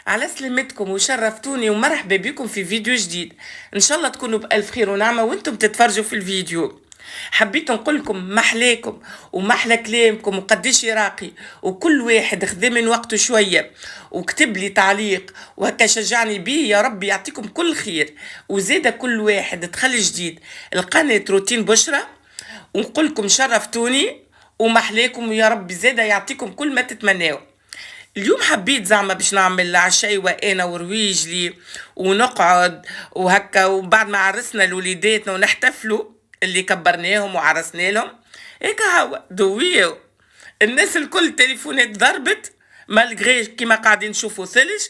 على سلامتكم وشرفتوني ومرحبا بكم في فيديو جديد. ان شاء الله تكونوا بألف خير ونعمة وانتم تتفرجوا في الفيديو. حبيت نقول لكم محلاكم ومحلى كلامكم وقديش راقي، وكل واحد خذ من وقته شوية وكتب لي تعليق وهكا شجعني بيه. يا رب يعطيكم كل خير، وزيدا كل واحد دخل جديد القناة روتين بشرة، ونقول لكم شرفتوني ومحلاكم، ويا رب زيدا يعطيكم كل ما تتمناوا. اليوم حبيت زعما باش نعمل عشايوة انا ورويجلي ونقعد وهكا، وبعد ما عرسنا لوليداتنا ونحتفلوا اللي كبرناهم وعرسنا لهم هيك هوا دويو. الناس الكل تليفونات ضربت مالغري كيما قاعدين نشوفوا ثلج.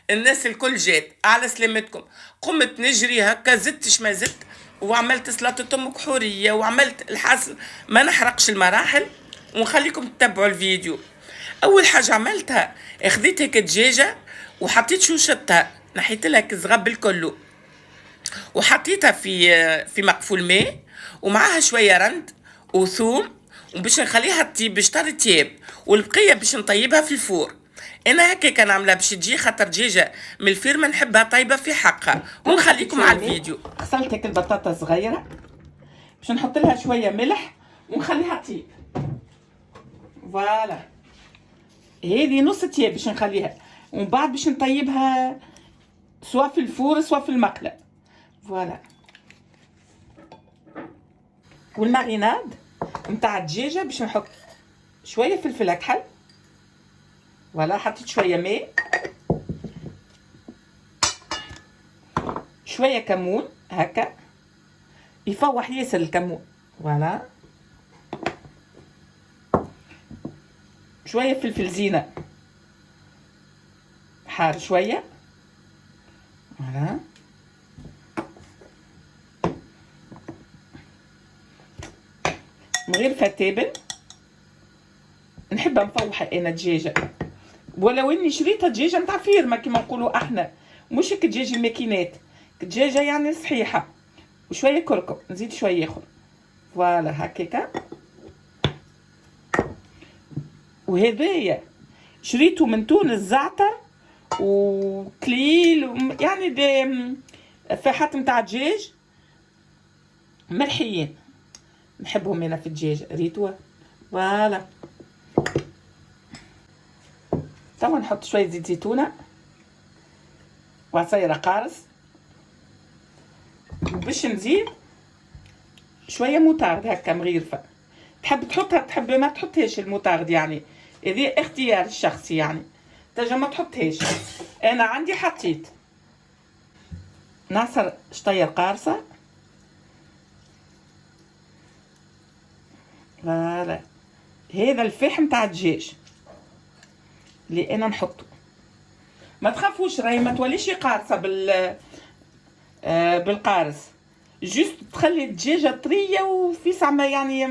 الناس الكل جات على سلامتكم. قمت نجري هكا زدتش ما زدت، وعملت سلطة ام كحورية وعملت الحاصل ما نحرقش المراحل ونخليكم تتبعوا الفيديو. اول حاجه عملتها خذيت هيك دجاجه وحطيت شوشتها، نحيت لها كزغب الكل وحطيتها في مقفول ماء ومعاها شويه رند وثوم، وباش نخليها تطيب باش ترتيب، والبقيه باش نطيبها في الفور. انا هكا كان عامله باش تجي خاطر دجاجه من الفيرما نحبها طيبه في حقها. ونخليكم على الفيديو. غسلت هيك البطاطا صغيره باش نحط لها شويه ملح ونخليها تطيب. فوالا هذه نص تياب باش نخليها، ومن بعد باش نطيبها سواء في الفور سواء في المقله. فوالا والماريناد نتاع الدجاجه باش نحط شويه فلفل اكحل. فوالا حطيت شويه ماء، شويه كمون هكا يفوح ياسر الكمون. فوالا شويه فلفل زينه حار شويه. فوالا من غير فتابل، نحبها مفوحه انا دجاجه، ولو اني شريتها دجاجه نتاع فيرما كيما نقولوا احنا، مش هيك دجاج الماكينات، دجاجه يعني صحيحه. وشويه كركم نزيد شويه اخر. فوالا هكاكا. وهذايا شريته من تونس زعتر وكليل يعني دي فاحات نتاع دجاج ملحيين نحبهم انا في الدجاج ريتوا. فوالا توا نحط شويه زيت زيتونه وعصير قارص، وباش نزيد شويه موتارد هكا مغيرفه. تحب تحطها تحب ما تحطهاش الموتارد، يعني هذه اختيار الشخصي، يعني تنجم ما تحطهاش. انا عندي حطيت نعصر شطيه قارصه. فوالا هذا الفحم تاع الدجاج اللي انا نحطه. ما تخافوش راهي ما توليش قارصه بالقارص، جوست تخلي الدجاجه طريه وفي ساعه يعني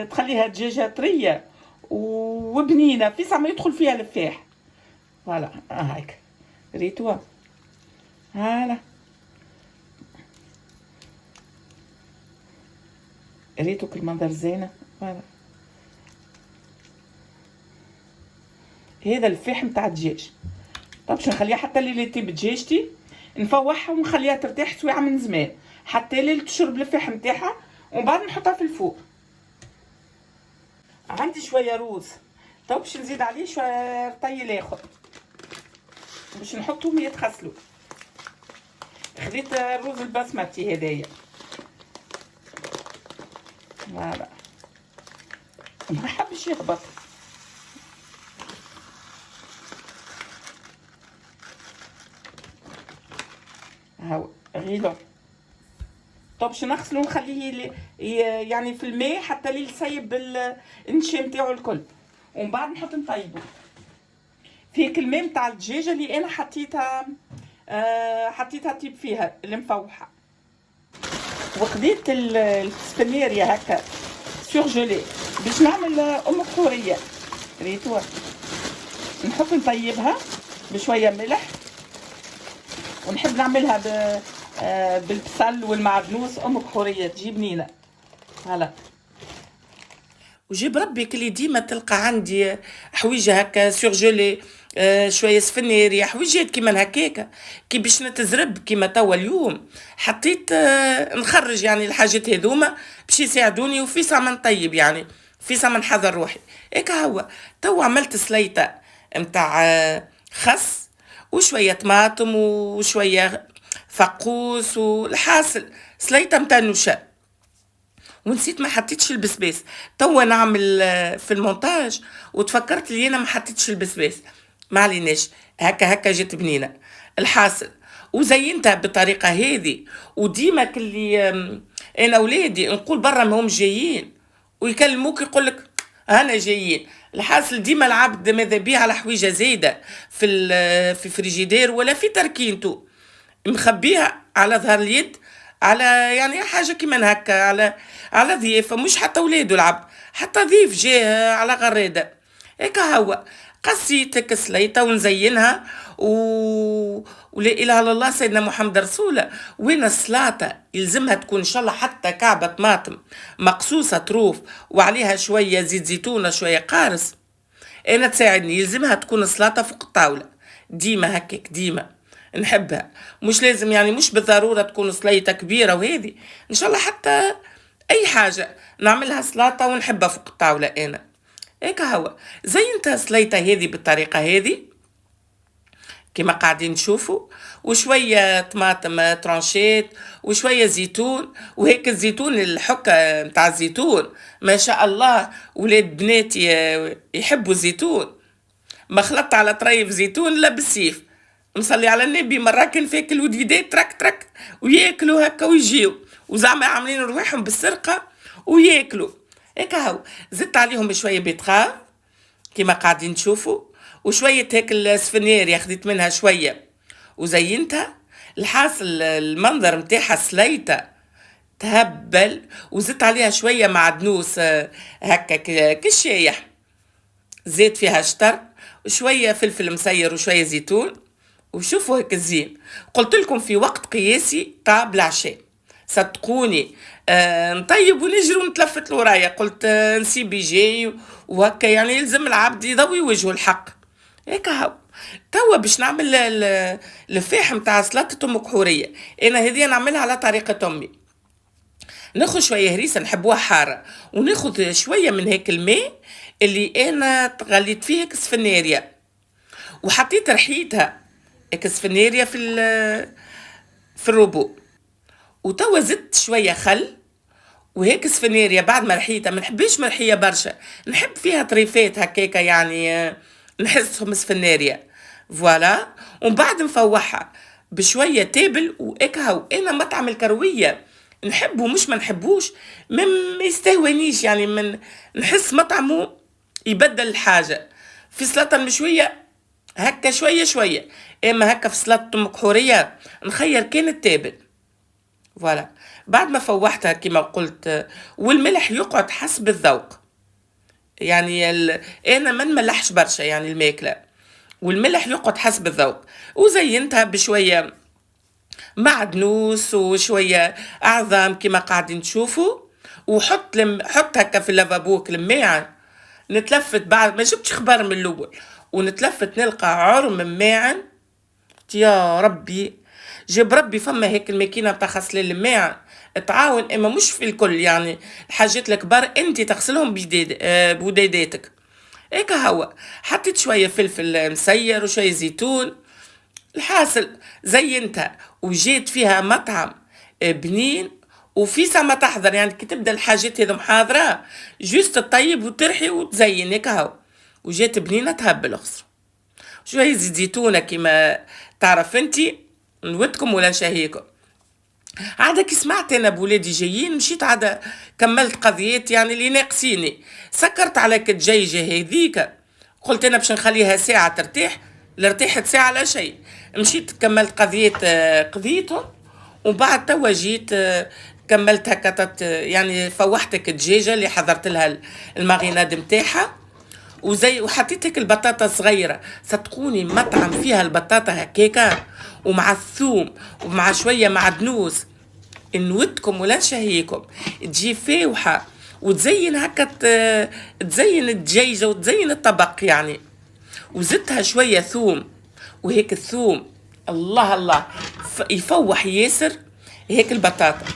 تخليها دجاجه طريه وبنينه في ساعه ما يدخل فيها الفاح. فوالا هاك ريتوا. هلا ريتو كل منظر زينه. فوالا هذا الفحم تاع الدجاج. طب باش نخليها حتى اللي تطيب دجاجتي نفوحها ونخليها ترتاح سواعه من زمان حتى اللي تشرب الفحم تاعها، ومن بعد نحطها في الفوق. عندي شويه روز، طب باش نزيد عليه شويه رطيل اخر باش نحطهم يتغسلوا. خديت الرز البسمتي هدايا. فوالا ما حبش يهبط. هاو غيلو. طب باش نغسلو ونخليه يعني في الماء حتى اللي يسيب النشا نتاعو الكل، ومن بعد نحط نطيبو في هيك الماء نتاع الدجاجه اللي انا حطيتها طيب فيها اللي مفوحه. وخديت السفنيريا هكا سورجولي باش نعمل ام كحوريه. ريتوا نحط نطيبها بشويه ملح، ونحب نعملها بالبصل والمعدنوس ام كحوريه تجي بنينه. هلا وجيب ربي كلي ديما تلقى عندي حويجه هكا سورجولي شويه سفناري حويجات كيما هكاكا، كي باش نتزرب كيما توا اليوم حطيت نخرج يعني الحاجات هذوما باش يساعدوني وفي سامن طيب يعني في سامن نحضر روحي. هيك هو توا عملت سليطه متاع خس وشويه طماطم وشويه فقوس والحاصل سليطه متاع نشا. ونسيت ما حطيتش البسباس، توا نعمل في المونتاج وتفكرت لي انا ما حطيتش البسباس. ما عليناش، هكا جت بنينه. الحاصل وزينتها بالطريقه هذه. وديما كلي انا اولادي نقول برا ما هم جايين ويكلموك يقول لك هنا جايين. الحاصل ديما العبد ماذا بيه على حويجه زايده في فريجيدير ولا في تركينته مخبيها على ظهر اليد، على يعني حاجه كيما هكا على ضيافه، مش حتى ولاده العبد، حتى ضيف جاه على غراده. هيك هو قصيتك سليطه ونزينها ولا اله الا الله سيدنا محمد رسوله. وين السلاطه يلزمها تكون ان شاء الله حتى كعبه طماطم مقصوصه طروف وعليها شويه زيت زيتونه شويه قارص. انا تساعدني يلزمها تكون سلاطه فوق الطاوله ديما هكاك ديما نحبها. مش لازم يعني مش بالضروره تكون سليطه كبيره وهذه، ان شاء الله حتى اي حاجه نعملها سلاطه ونحبها فوق الطاوله انا. هيك هو زينتها سليطه هذه بالطريقه هذه كما قاعدين نشوفوا، وشويه طماطم ترانشيت وشويه زيتون. وهيك الزيتون الحكه نتاع الزيتون ما شاء الله ولاد بناتي يحبوا الزيتون. ما خلطت على طريف زيتون لا بالسيف، مصلي على النبي. مرة كان فيك الوليدات ترك ترك وياكلوا هكا ويجيو وزعما عاملين رواحهم بالسرقة وياكلوا. هيك هو زدت عليهم شوية بيتخاف كما قاعدين تشوفوا، وشوية هيك السفنير خديت منها شوية وزينتها. الحاصل المنظر متاعها سليتة تهبل. وزدت عليها شوية معدنوس هكا كالشايح، زيت فيها شطر وشوية فلفل مسير وشوية زيتون. وشوفوا هيك الزين. قلت لكم في وقت قياسي طاب العشاء صدقوني. نطيب ونجري ونتلفت لورايا قلت نسيب جاي وهكا يعني يلزم العبد يضوي وجهه الحق. هيك هاو توا باش نعمل الفاح متاع سلطة ام كحورية. انا هذه نعملها على طريقة امي. ناخذ شويه هريسه نحبوها حاره وناخذ شويه من هيك الماء اللي انا غليت فيه كسفناريا وحطيت رحيتها كسفناريا في الربو. وتوا زدت شويه خل وهيك سفناريا بعد ما رحيتها. ما نحبش مرحيه برشا، نحب فيها طريفات هكاكا يعني نحسهم سفناريا فوالا. ومن بعد نفوحها بشويه تابل واكهو. انا مطعم الكرويه نحبه مش ما نحبوش، ما يستهونيش يعني من نحس مطعمه يبدل الحاجه. في سلطه المشويه هكا شويه شويه، اما هكا في سلطه مكحوريه نخير كان التابل فوالا. بعد ما فوحتها كما قلت والملح يقعد حسب الذوق يعني انا ما نملحش برشا يعني الماكله، والملح يقعد حسب الذوق. وزينتها بشويه معدنوس وشويه اعظم كما قاعدين تشوفوا. حط هكا في اللافابو الماعن نتلفت بعد ما جبتش خبر من الاول ونتلفت نلقى عرم ماعن. يا ربي جاب ربي فما هيك الماكينه بتاع غسل الماعن تعاون، اما مش في الكل يعني الحاجات الكبار انت تغسلهم بوديداتك. هيك هو حطيت شويه فلفل مسير وشويه زيتون. الحاصل زينتها وجيت فيها مطعم بنين وفي سما تحضر يعني كي تبدا الحاجات هذو محاضره جوست تطيب وترحي وتزين هيك هو. وجات بنينه تهبل اخسر شويه زيت زيتونه كيما تعرف انتي نودكم ولا نشهيكم. عاده كي سمعت انا بولادي جايين مشيت عاده كملت قضيات يعني اللي ناقصيني. سكرت على كدجيجه هذيك قلت انا باش نخليها ساعه ترتاح، لارتاحت ساعه لا شيء. مشيت كملت قضيات قضيتهم وبعد توا جيت كملت هكا يعني فوحتك الدجاجه اللي حضرت لها الماغيناد نتاعها وحطيت هيك البطاطا صغيره. صدقوني مطعم فيها البطاطا هكاكا ومع الثوم ومع شويه معدنوس نودكم ولا نشهيكم. تجي فاوحه وتزين هكا تزين الدجاجه وتزين الطبق يعني. وزدتها شويه ثوم، وهيك الثوم الله الله يفوح ياسر. هيك البطاطا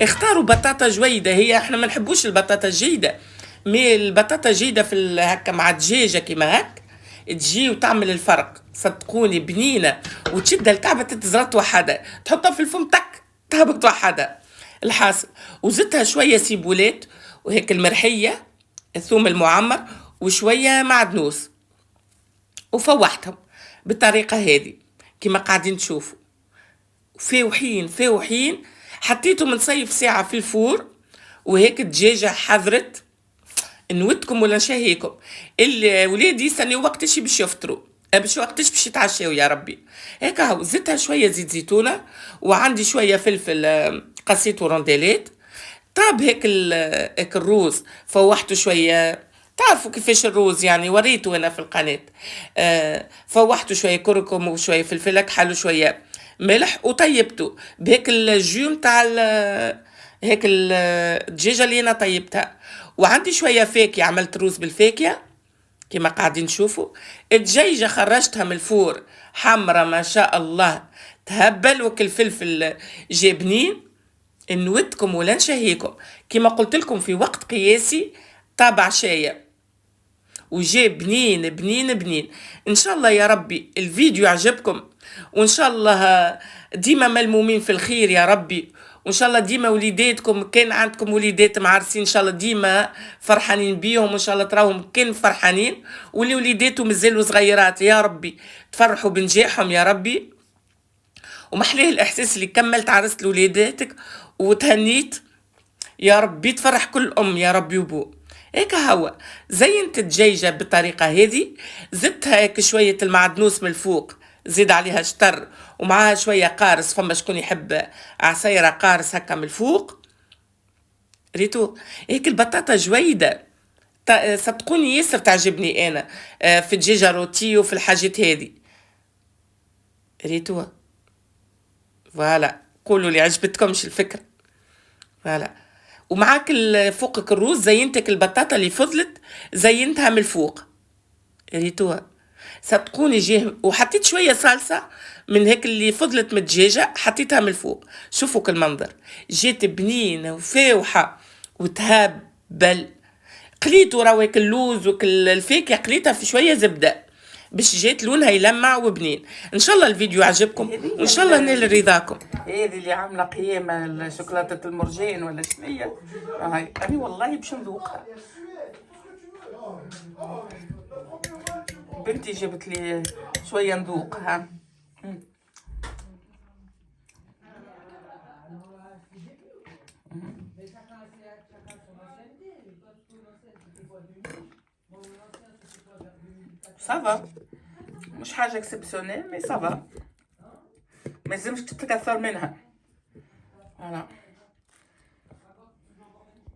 اختاروا بطاطا جويدة، هي احنا ما نحبوش البطاطا الجيدة، مي البطاطا جيدة في هكا مع دجاجة كيما هك تجي وتعمل الفرق، صدقوني بنينة، وتشد الكعبة تتزرط وحدة تحطها في الفم تك تهبط وحدة. الحاصل وزدتها شوية سيبولات وهيك المرحية، الثوم المعمر وشوية معدنوس، وفوحتهم بالطريقة هذه كما قاعدين تشوفوا. فاوحين فاوحين، حطيته من صيف ساعة في الفور، وهيك الدجاجة حضرت. نودكم ولا نشهيكم الولاد يستنيو وقتاش باش يفطروا، باش وقتاش باش يتعشاو يا ربي. هيك هاو زدتها شوية زيت زيتونة، وعندي شوية فلفل قصيته رونديلات. طاب هيك الروز فوحته شوية، تعرفوا كيفاش الروز يعني وريته انا في القناة. فوحته شوية كركم وشوية فلفل اكحل وشوية ملح، وطيبته بهيك الجو متاع هيك الدجاجة اللي انا طيبتها. وعندي شوية فاكهة، عملت روز بالفاكهة كما قاعدين تشوفوا. الدجاجة خرجتها من الفور حمرة ما شاء الله تهبل، وكل فلفل جابنين. نودكم ولا نشهيكم كما قلت لكم في وقت قياسي طاب عشاية وجاب بنين بنين بنين. ان شاء الله يا ربي الفيديو عجبكم، وان شاء الله ديما ملمومين في الخير يا ربي، وان شاء الله ديما وليداتكم كان عندكم وليدات معرسين ان شاء الله ديما فرحانين بيهم، وان شاء الله تراهم كان فرحانين، واللي وليداتهم مازالوا صغيرات يا ربي تفرحوا بنجاحهم يا ربي. ومحليه الاحساس اللي كملت عرست لوليداتك وتهنيت، يا ربي تفرح كل ام يا ربي وبو. هيك هوا زينت الدجاجة بالطريقة هذه، زدتها هيك شوية المعدنوس من الفوق، زيد عليها شطر ومعها شوية قارص، فما شكون يحب عصيرة قارص هكا من الفوق. ريتو هيك البطاطا جويدة، صدقوني ياسر تعجبني انا في الدجاجة روتي وفي الحاجات هذه. ريتو فوالا قولوا لي عجبتكمش الفكرة. فوالا ومعاك فوقك الروز زينتك البطاطا اللي فضلت زينتها من الفوق. ريتوها صدقوني جيه، وحطيت شوية صلصة من هيك اللي فضلت من الدجاجة حطيتها من الفوق. شوفوا المنظر جيت بنينة وفاوحة وتهبل. قليتو راو هيك اللوز والفاكهة قليتها في شوية زبدة باش جات لونها يلمع وبنين. ان شاء الله الفيديو عجبكم وان شاء الله نال رضاكم. هذه اللي عامله قيامه شوكولاته المرجان ولا شنية، هاي انا والله باش نذوقها. بنتي جابت لي شويه نذوقها. صافا مش حاجه اكسبسيونيل مي صافا، ما لازمش تتكثر منها. فوالا.